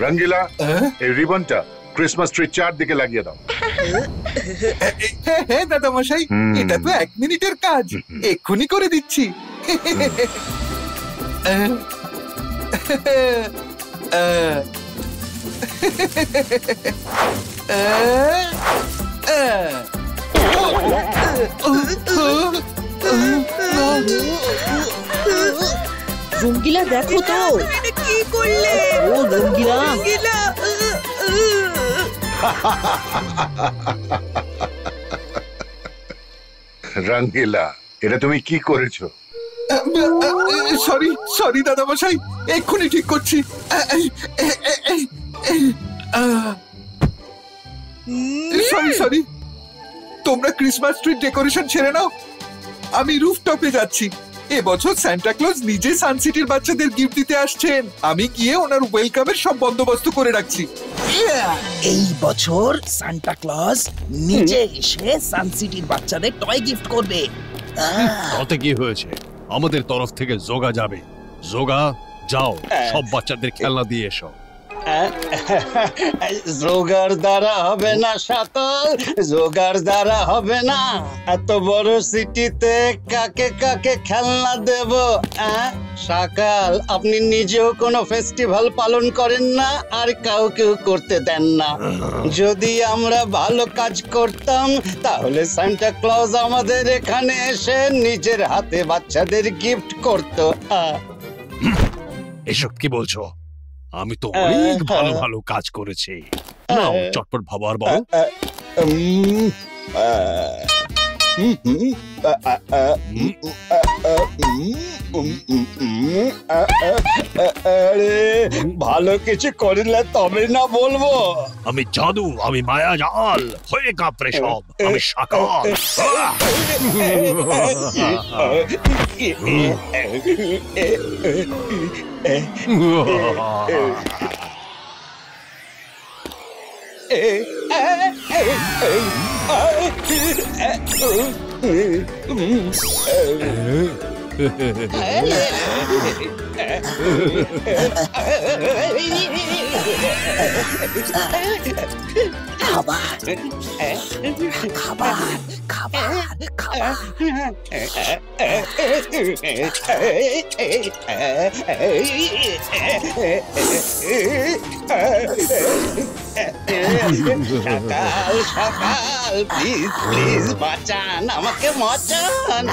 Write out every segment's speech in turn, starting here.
রঙ্গিলা, এই রিবনটা Christmas tree চারদিকে লাগিয়ে দাও। হ্যাঁ দাদা মশাই, এটা তো 1 মিনিটের কাজ, এক্ষুনি করে দিচ্ছি। রঙ্গিলা দেখো তো, কি করলে? ও রঙ্গিলা, রঙ্গিলা, এটা তুমি কি করেছো? সরি দাদা মশাই, এক্ষুনি ঠিক করছি। সরি, তোমরা ক্রিসমাস ট্রি ডেকোরেশন ছেড়ে নাও, আমি রুফটপে যাচ্ছি। এবছর সান্টা ক্লজ নিজে সানসিটির বাচ্চাদের গিফট দিতে আসছেন, আমি গিয়ে ওনার ওয়েলকামের সব বন্দোবস্ত করে রাখছি। এই বছর সান্টা ক্লজ নিজে এসে সানসিটির বাচ্চাদের টয় গিফট করবে। তাতে কি হয়েছে, আমাদের তরফ থেকে যোগা যাবে। যোগা, যাও সব বাচ্চাদের খেলনা দিয়ে এসো। যোগার দ্বারা হবে না সাতল, যোগার দ্বারা হবে না। এত বড় সিটিতে কাকে কাকে খেলনা দেব? সকাল, আপনি নিজেও কোনো ফেস্টিভ্যাল পালন করেন না, আর কাউকেও করতে দেন না। যদি আমরা ভালো কাজ করতাম তাহলে সান্টা ক্লজ আমাদের এখানে এসে নিজের হাতে বাচ্চাদের গিফট করতো। এসব কি বলছো? আমি তো অনেক ভালো ভালো কাজ করেছি। নাও চটপট ভাবো আর বলো। ভালো কিছু করলে তবে না বলবো। আমি জাদু, আমি মায়া জাল হয়ে কাঁপড়ে সব, আমি সকাল। খাবার খাবার খাবার খাবার। সকাল সকাল, প্লিজ প্লিজ বাঁচান আমাকে, বাঁচান।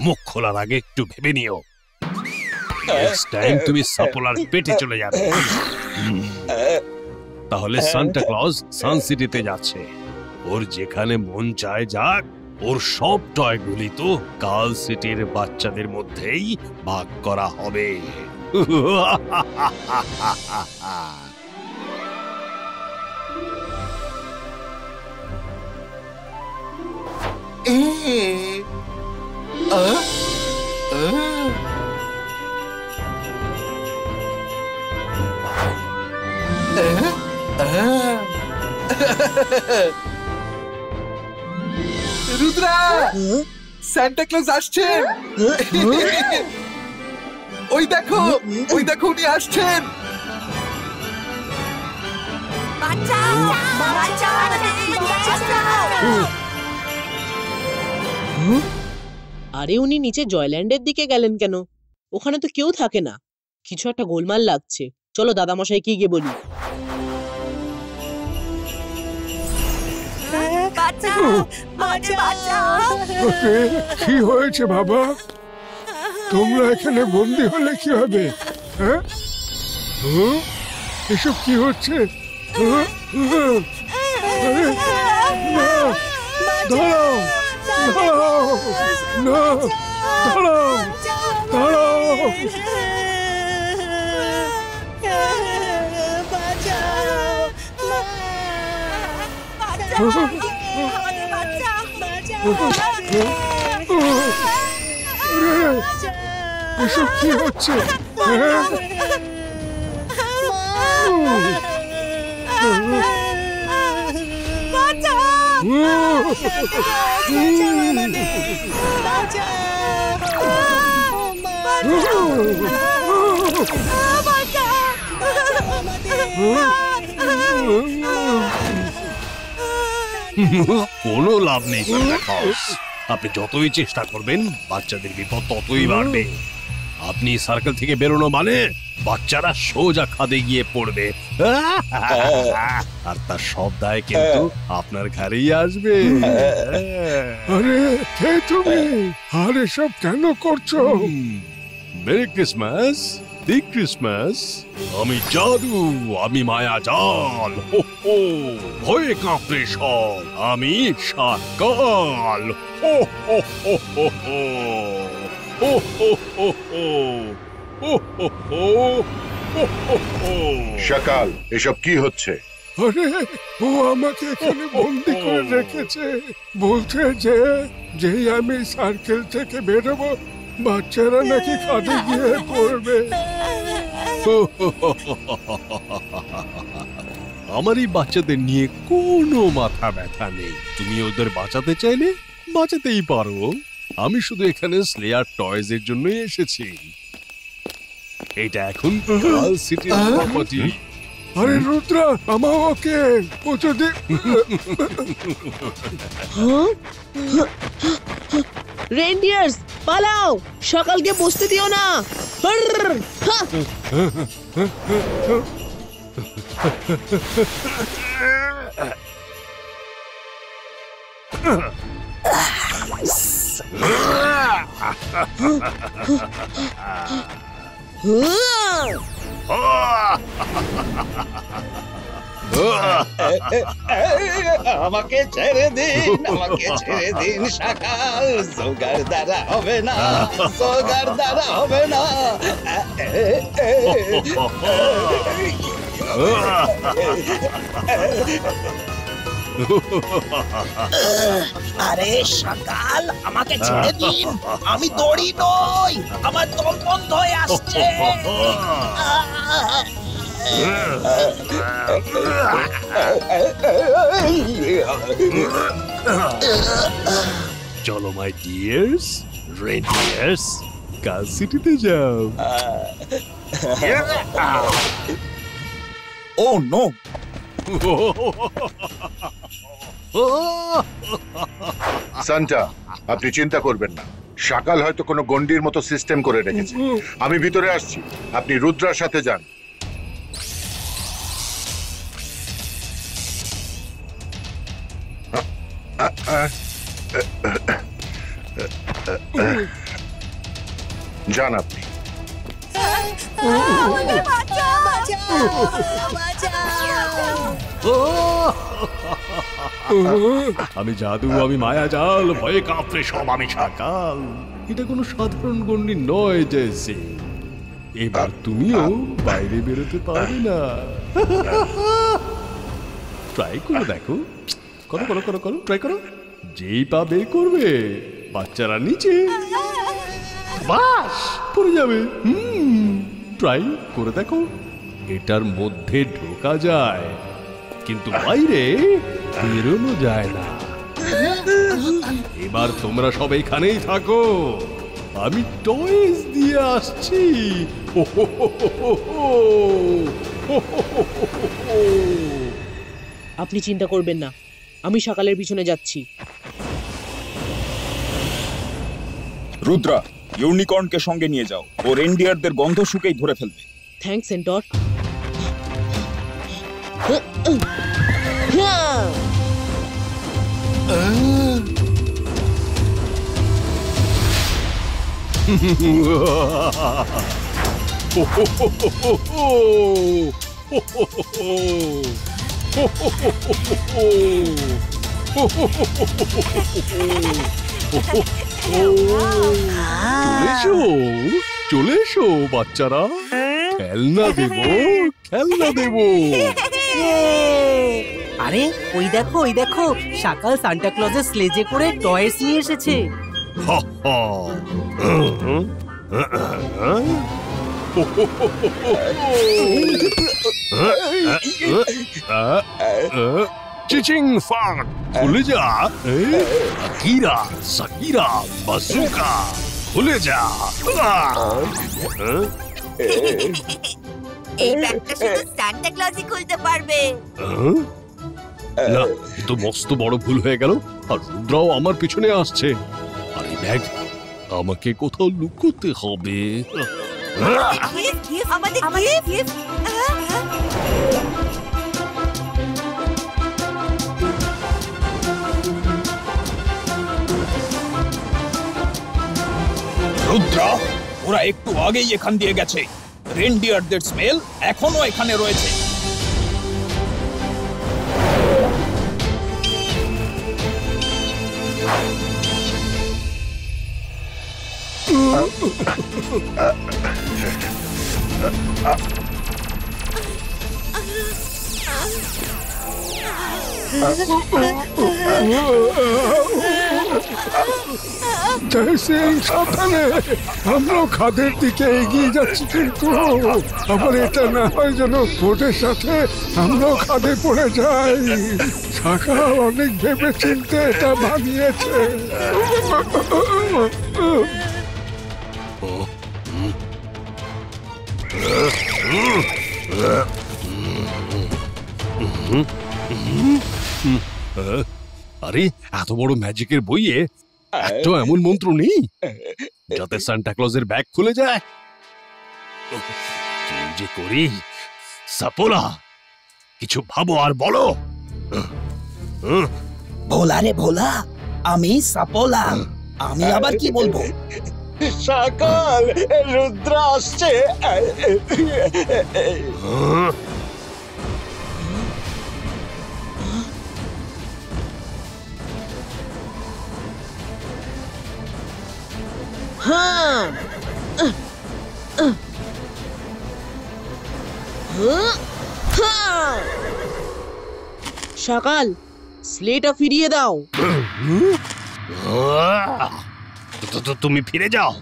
মুখ খোলার আগে একটু ভেবে নিও, নেক্সট টাইম তুমি সাপোলার পেটে চলে যাবে। তাহলে সান্টা ক্লজ সান সিটিতে যাচ্ছে, ওর যেখানে মন চায় যাক, ওর সব টয়গুলি তো কাল সিটির বাচ্চাদের মধ্যেই ভাগ করা হবে। রুদ্রা, সান্টা ক্লজ আসছেন। ওই দেখো উনি আসছেন। আরে উনি নিচে জয়ল্যান্ডের দিকে গেলেন কেন? ওখানে তো কেউ থাকে না, কিছু একটা গোলমাল লাগছে। চলো দাদামশাই কি গিয়ে বলি। কি হয়েছে বাবা? তোমরা এখানে বন্দি হলে কি হবে? হ্যাঁ, এসব কি হচ্ছে? আরে, না, দাঁড়াও, দাঁড়াও, না, দাঁড়াও, দাঁড়াও। এসব কি হচ্ছে? কোনো লাভ নেই সান্টা ক্লজ। আপনি যতই চেষ্টা করবেন বাচ্চাদের বিপদ ততই বাড়বে। আপনি সার্কেল থেকে বেরোনো মানে বাচ্চারা সোজা খাদে গিয়ে পড়বে, আর তার সব দায় কিন্তু আপনার ঘাড়েই আসবে। আরে কে তুমি? আর এসব কেন করছো? মেরি ক্রিসমাস, দিক ক্রিসমাস। আমি জাদু, আমি মায়া জাল, হো হো, ভয়ে কাঁপড়ে সব, আমি সাকাল, হো হো হো হো হো, হো হো হো হো, হো হো হো, হো হো হো। সকাল, এসব কি হচ্ছে? আরে ও আমাকে এখানে বন্দি করে রেখেছে, বলছে যে যেই আমি সার্কেল থেকে বেরোবো বাচ্চারা নাকি খাদে গিয়ে পড়বে। আমার এই বাচ্চাদের নিয়ে কোনো মাথা ব্যথা নেই। তুমি ওদের বাঁচাতে চাইলে বাঁচাতেই পারো। আমি শুধু এখানে স্লেয়ার টয়েজ এর জন্যই এসেছি। এটা এখন কাল সিটির প্রপার্টি। আরে রুদ্রা, আমার ওকে, ও যদি রেন্ডিয়ার্স পালাও, সকালকে বসতে দিও না। হুরর, হা! আমাকে ছেড়ে দিন, আমাকে ছেড়ে দিন সকাল। জোগাড় দ্বারা হবে না, জোগাড় দ্বারা হবে না। আরে সকাল, আমাকে ছেড়ে দিন, আমি দড়ি নই, আমার দম বন্ধ হয়ে আসছে। চলো মাই ডিয়ার্স, রেডিয়ার্স, কাল সিটিতে যাও। ও নো, সান্টা, আপনি চিন্তা করবেন না। সকাল হয়তো কোনো গন্ডির মতো সিস্টেম করে রেখেছে। আমি ভিতরে আসছি, আপনি রুদ্রার সাথে যান। যান আপনি। আমি জাদু, আমি মায়া জাল, ভয়ে কাঁপড়ে সব, আমি সকাল। এটা কোনো সাধারণ গন্ডি নয় জেসি। এবার তুমিও বাইরে বেরোতে পারবে না। ট্রাই করে দেখো, করো করো করো করো, ট্রাই করো। যেই পা বের করবে বাচ্চারা নিচে বাস পড়ে যাবে। ট্রাই করে দেখো। এটার মধ্যে ঢোকা যায় কিন্তু বাইরে বেরোনো যায় না। এবার তোমরা সব এখানেই থাকো, আমি টয়েস দিয়ে আসছি। আপনি চিন্তা করবেন না, আমি সকালের পিছনে যাচ্ছি। রুদ্রা, ইউনিকর্নকে সঙ্গে নিয়ে যাও, ও রেন্ডিয়ারদের গন্ধ শুকেই ধরে ফেলবে। থ্যাঙ্কস সেন্টর। চলে এসো বাচ্চারা, খেলনা দেবো। আরে ওই দেখো সকাল সান্টা ক্লজের স্লেজে করে টয়েস নিয়ে এসেছে। চিচিং ফান খুলে যা, আকিরা সাকিরা বাজুকা খুলে যা। এই ব্যাগটা শুধু সান্টা ক্লজই খুলতে পারবে। না, এ তো মস্ত বড় ভুল হয়ে গেল। আর রুদ্রাও আমার পিছনে আসছে। আর এই ব্যাগ আমাকে কোথাও লুকোতে হবে। আমাদের গিফট। রুদ্রা, ওরা একটু আগেই এখান দিয়ে গেছে। রেনডিয়ারদের স্মেল এখনো এখানে রয়েছে। সাবধানে, আমরাও খাদের দিকে এগিয়ে যাচ্ছি, কিন্তু আবার এটা না হয় যেন বোটের সাথে আমরাও খাদে পড়ে যাই। শাখা অনেক ভেবে চিনতে এটা বানিয়েছে। আরে এত বড় ম্যাজিকের বইয়ে একটা এমন মন্ত্র নেই যাতে সান্টা ক্লজের ব্যাগ খুলে যায়? কি যে করি সাপোলা, কিছু ভাবো আর বলো। ভোলা রে ভোলা, আমি সাপোলা, আমি আবার কি বলবো? সকাল রুদ্র আসছে। সকাল, স্লেটটা ফিরিয়ে দাও। তুমি ফিরে যাও,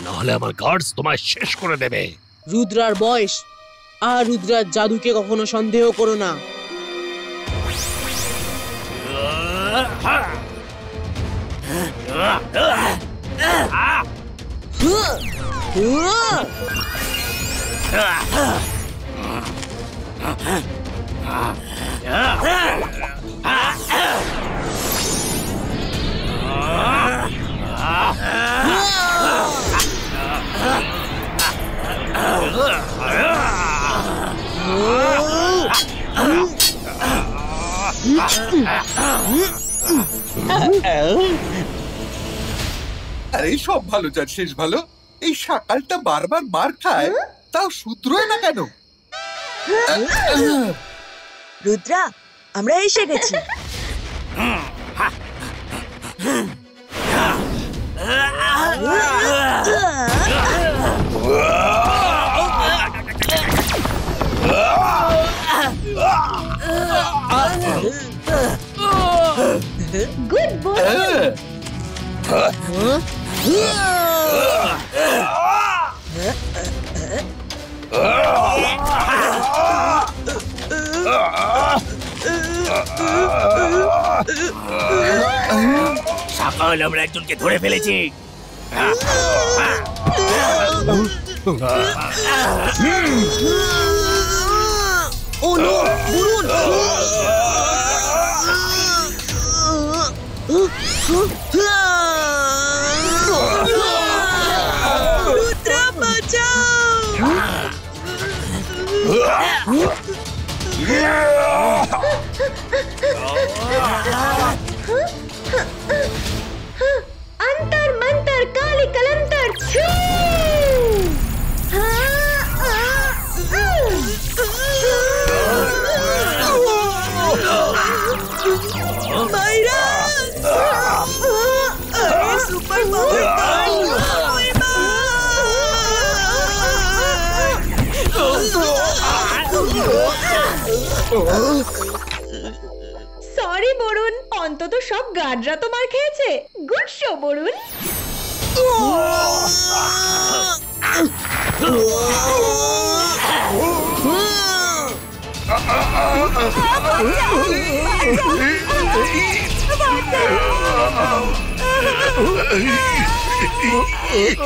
নাহলে আমার গার্ডস তোমায় শেষ করে দেবে। রুদ্রার বয়স আর রুদ্রার জাদুকে কখনো সন্দেহ করো না। আরে সব ভালো যার শেষ ভালো। এই সকালটা বারবার মার খায়, তাও শুধরোয় না কেন? রুদ্রা, আমরা এসে গেছি। Good boy. সকাল, আমরা একজনকে ধরে ফেলেছি। ও নো, বুড়ুন! রুদ্রা, বাঁচাও! সরি বরুণ, অন্তত সব গার্ডরা তো মার খেয়েছে। Good show Varun.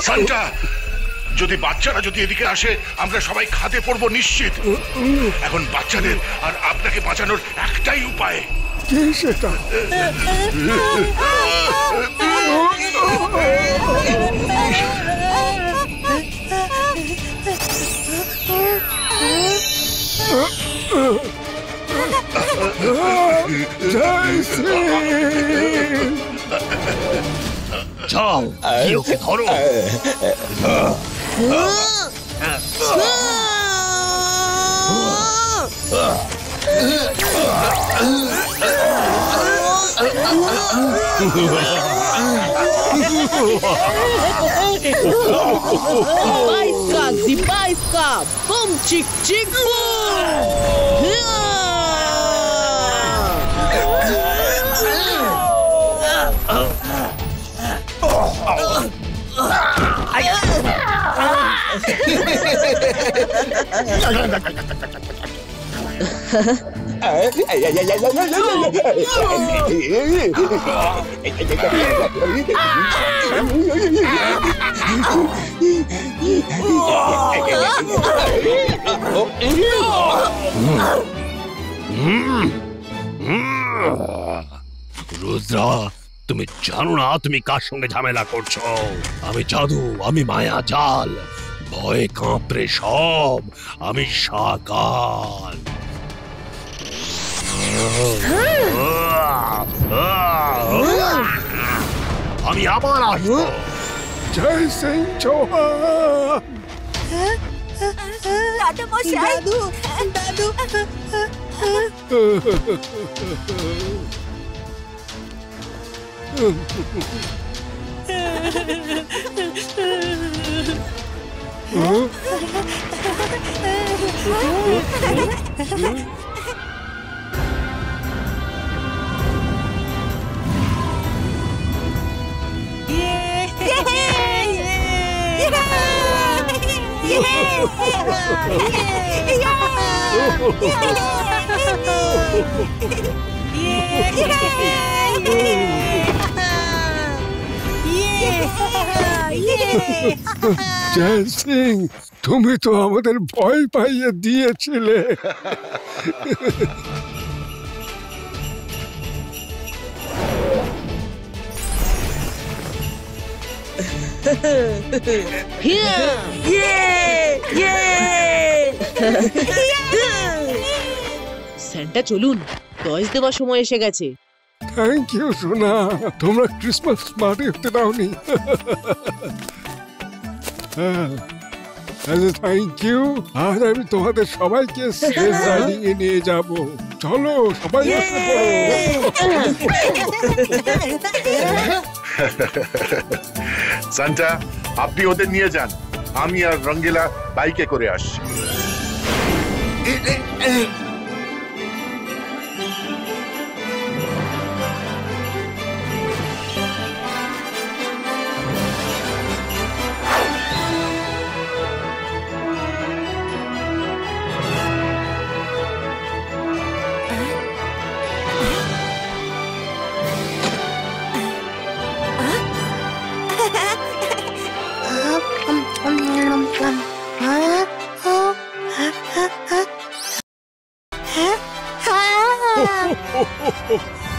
সান্টা, যদি বাচ্চারা যদি এদিকে আসে আমরা সবাই খাদে পড়বো নিশ্চিত। এখন বাচ্চাদের আর আপনাকে বাঁচানোর একটাই উপায়। কি সেটা? যাও, গিয়ে ওকে ধরো। Bajska, zibajska, bum, čik, čik, bum! Rudra, তুমি জানো না তুমি কার সঙ্গে ঝামেলা করছো? আমি জাদু, আমি মায়া জাল, ভয়ে কাঁপড়ে সব, আমি সাকাল। আমি আবার আসবো। জয় সিং চৌহান। দাদু মশাই, দাদু জয় সিং, তুমি তো আমাদের ভয় পাইয়ে দিয়েছিলে। স্যান্টা চলুন, টয়েস দেওয়ার সময় এসে গেছে। থ্যাংক ইউ সোনা, তোমরা ক্রিসমাস পার্টি হতে দাওনি। Thank you. আজ আমি তোমাদের সবাইকে স্লেজ রাইডিং এ নিয়ে যাব। চলো সবাই বসে পড়ো। সান্টা, আপনি ওদের নিয়ে যান, আমি আর রঙ্গিলা বাইকে করে আসছি।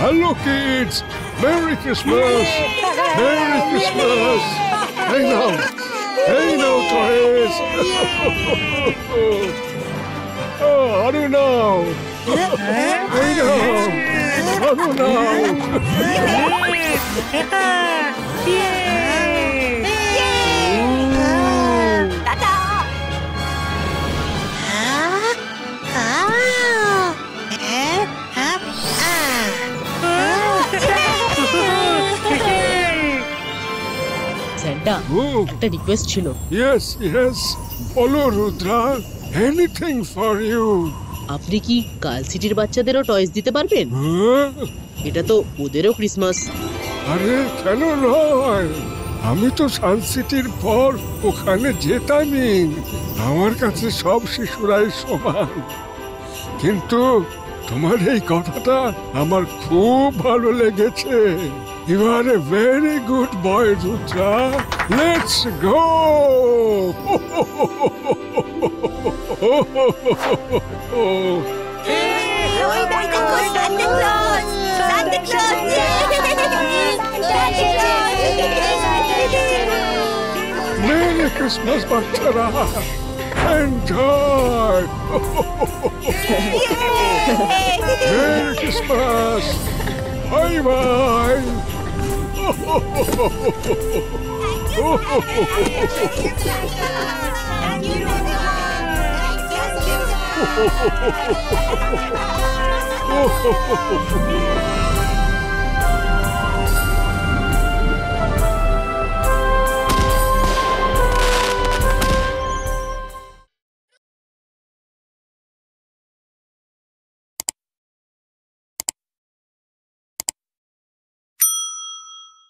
Hello kids! Merry Christmas! Merry Christmas! Hey now, toys! Oh, I don't know! Hey now! I don't know! Santa, একটা রিকোয়েস্ট ছিল। Yes, yes. Bolo Rudra, anything for you. আপনি কি গার্ল সিটির বাচ্চাদেরও টয়স দিতে পারবেন? এটা তো ওদেরও ক্রিসমাস। আরে কেন নয়, আমি তো সান সিটির পর ওখানে যেতামই। আমার কাছে সব শিশুরাই সমান। কিন্তু তোমার এই কথাটা আমার খুব ভালো লেগেছে। You are a very good boy Rudra. Let's go. Merry Christmas বাচ্চারা, enjoy. Merry Christmas, bye bye. Oh